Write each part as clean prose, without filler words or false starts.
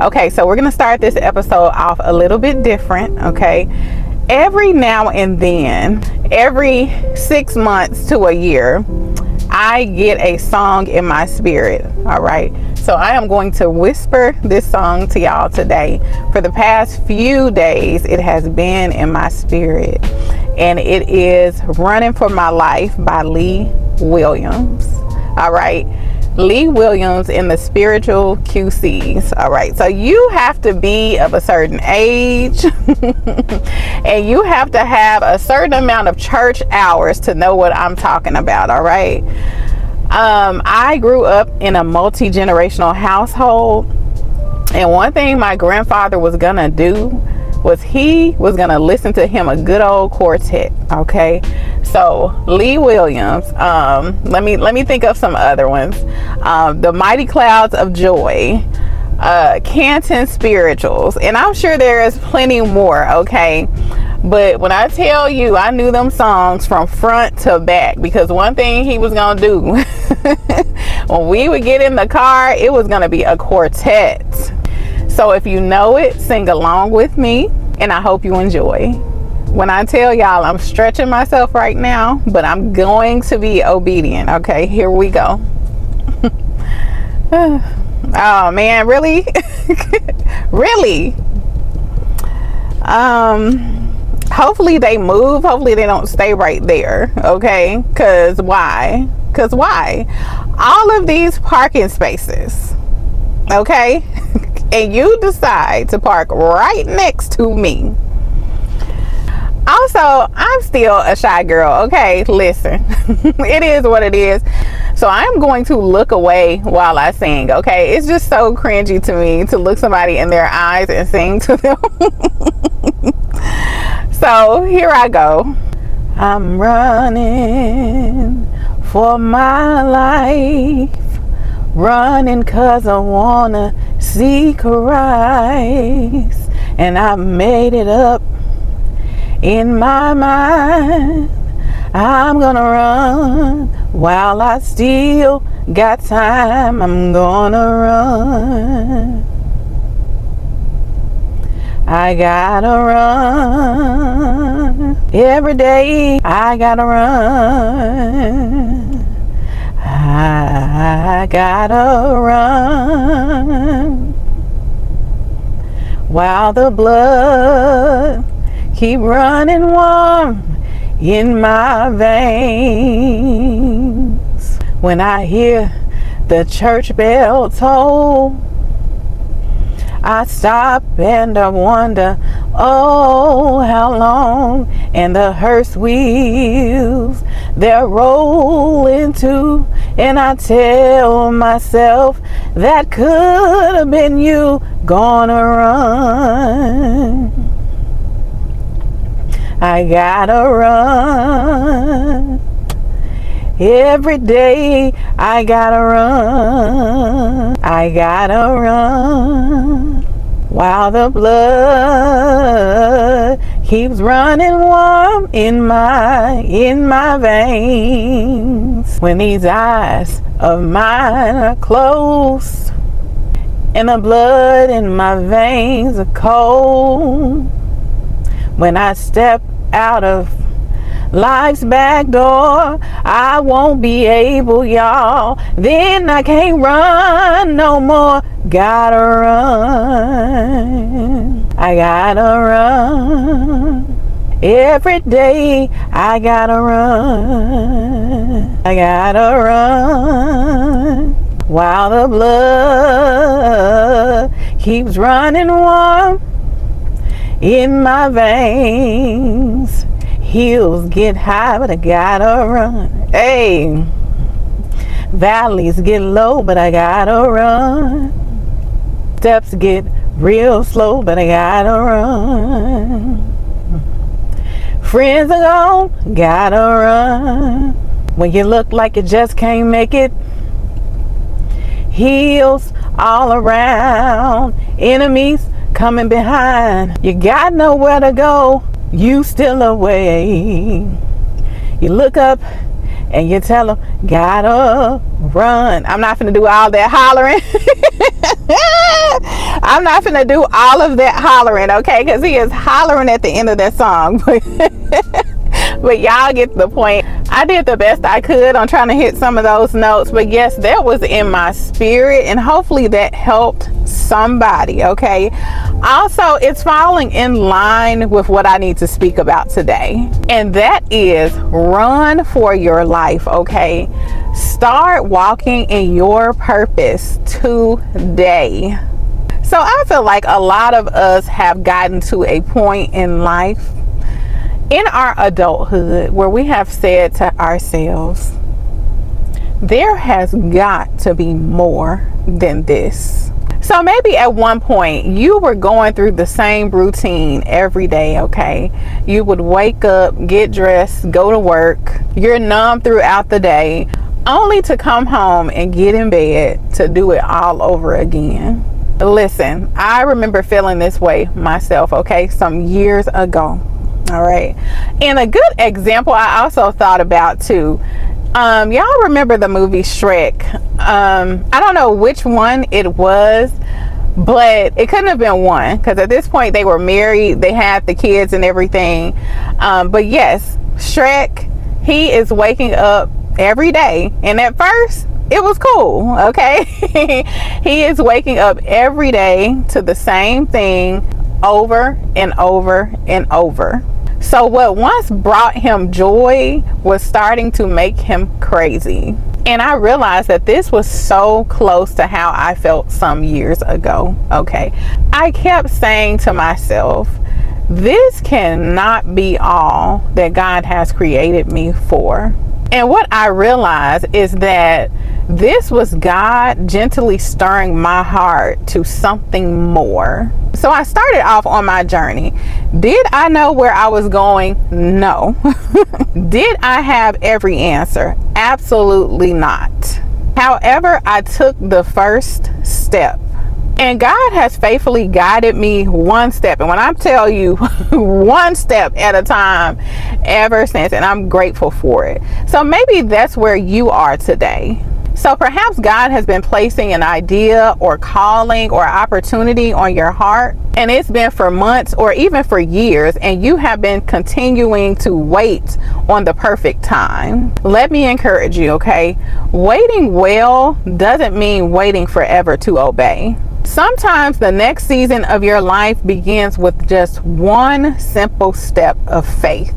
Okay, so we're gonna start this episode off a little bit different. Okay, every now and then, every 6 months to a year, I get a song in my spirit. All right, so I am going to whisper this song to y'all today. For the past few days, it has been in my spirit, and it is Running for My Life by Lee Williams. All right, Lee Williams in the Spiritual QCs. All right, so you have to be of a certain age and you have to have a certain amount of church hours to know what I'm talking about. All right, I grew up in a multi-generational household, and one thing my grandfather was gonna do was he was gonna listen to him a good old quartet. Okay, so Lee Williams, let me think of some other ones. The Mighty Clouds of Joy, Canton Spirituals, and I'm sure there is plenty more. Okay, but when I tell you I knew them songs from front to back, because one thing he was gonna do when we would get in the car, it was gonna be a quartet. So if you know it, sing along with me, and I hope you enjoy. When I tell y'all, I'm stretching myself right now, but I'm going to be obedient. Okay, here we go. Oh man, really? Really? Hopefully they move. Hopefully they don't stay right there. Okay, because why? All of these parking spaces, okay, and you decide to park right next to me. Also, I'm still a shy girl. Okay, listen, it is what it is. So I'm going to look away while I sing. Okay, it's just so cringy to me to look somebody in their eyes and sing to them. So here I go. I'm running for my life, running 'cause I wanna see Christ, and I made it up in my mind. I'm gonna run while I still got time. I'm gonna run. I gotta run every day. I gotta run. I gotta run while the blood keep running warm in my veins. When I hear the church bell toll, I stop and I wonder, oh, how long? And the hearse wheels, they're rolling too, and I tell myself that could have been you. Gonna run. I gotta run every day. I gotta run. I gotta run while the blood keeps running warm in my veins. When these eyes of mine are closed and the blood in my veins are cold, when I step out of life's back door, I won't be able, y'all. Then I can't run no more. Gotta run. I gotta run every day. I gotta run. I gotta run while the blood keeps running warm in my veins. Hills get high, but I gotta run. Hey, valleys get low, but I gotta run. Steps get real slow, but I gotta run. Friends are gone, gotta run. When you look like you just can't make it, hills all around, enemies coming behind. You got nowhere to go, you still away. You look up and you tell him, gotta run. I'm not gonna do all that hollering. I'm not gonna do all of that hollering, okay? Because he is hollering at the end of that song. But y'all get the point. I did the best I could on trying to hit some of those notes, but yes, that was in my spirit, and hopefully that helped somebody, okay? Also, it's falling in line with what I need to speak about today, and that is run for your life, okay? Start walking in your purpose today. So I feel like a lot of us have gotten to a point in life, in our adulthood, where we have said to ourselves, there has got to be more than this. So maybe at one point you were going through the same routine every day, okay? You would wake up, get dressed, go to work, you're numb throughout the day, only to come home and get in bed to do it all over again. Listen, I remember feeling this way myself, okay, some years ago. All right. And a good example I also thought about too. Y'all remember the movie Shrek? I don't know which one it was, but it couldn't have been one, because at this point they were married, they had the kids and everything. But yes, Shrek, he is waking up every day, and at first it was cool, okay? He is waking up every day to the same thing over and over and over. So what once brought him joy was starting to make him crazy. And I realized that this was so close to how I felt some years ago, okay? I kept saying to myself, this cannot be all that God has created me for. And what I realized is that this was God gently stirring my heart to something more. So I started off on my journey. Did I know where I was going? No. Did I have every answer? Absolutely not. However, I took the first step. And God has faithfully guided me one step. And when I tell you one step at a time ever since, and I'm grateful for it. So maybe that's where you are today. So perhaps God has been placing an idea or calling or opportunity on your heart, and it's been for months or even for years, and you have been continuing to wait on the perfect time. Let me encourage you, okay? Waiting well doesn't mean waiting forever to obey. Sometimes the next season of your life begins with just one simple step of faith.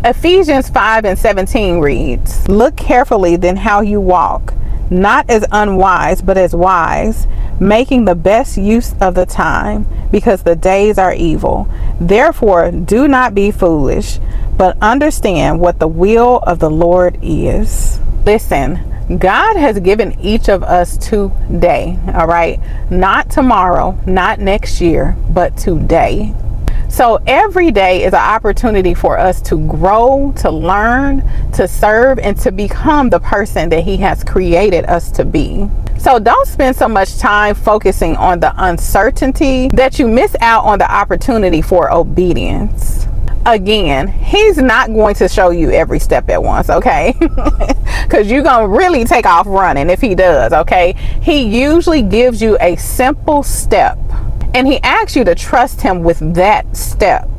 Ephesians 5:17 reads, "Look carefully then how you walk, not as unwise, but as wise, making the best use of the time, because the days are evil. Therefore, do not be foolish, but understand what the will of the Lord is." Listen, God has given each of us today, all right? Not tomorrow, not next year, but today. So every day is an opportunity for us to grow, to learn, to serve, and to become the person that He has created us to be. So don't spend so much time focusing on the uncertainty that you miss out on the opportunity for obedience. Again, He's not going to show you every step at once, okay? Because you're going to really take off running if He does, okay? He usually gives you a simple step, and He asks you to trust Him with that step.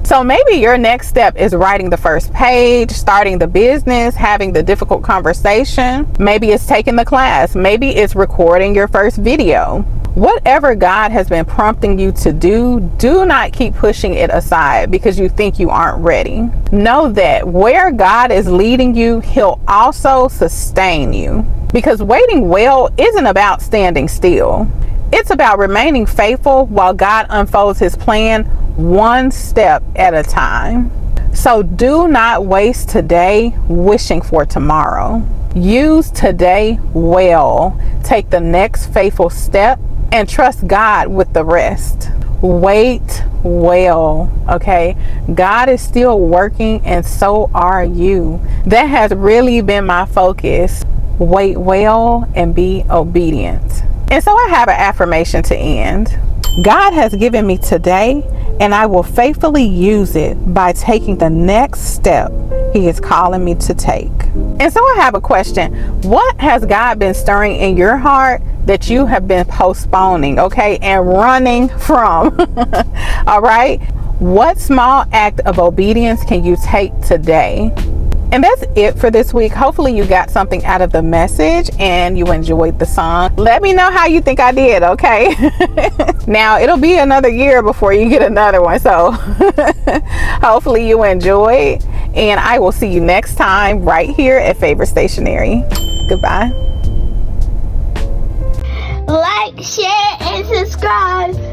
So maybe your next step is writing the first page, starting the business, having the difficult conversation. Maybe it's taking the class. Maybe it's recording your first video. Whatever God has been prompting you to do, do not keep pushing it aside because you think you aren't ready. Know that where God is leading you, He'll also sustain you. Because waiting well isn't about standing still. It's about remaining faithful while God unfolds His plan one step at a time. So do not waste today wishing for tomorrow. Use today well. Take the next faithful step and trust God with the rest. Wait well, okay? God is still working, and so are you. That has really been my focus. Wait well and be obedient. And so I have an affirmation to end. God has given me today, and I will faithfully use it by taking the next step He is calling me to take. And so I have a question. What has God been stirring in your heart that you have been postponing, okay, and running from? All right. What small act of obedience can you take today? And that's it for this week. Hopefully you got something out of the message and you enjoyed the song. Let me know how you think I did, okay? Now, it'll be another year before you get another one. So hopefully you enjoyed. And I will see you next time right here at Favorite Stationery. Goodbye. Like, share, and subscribe.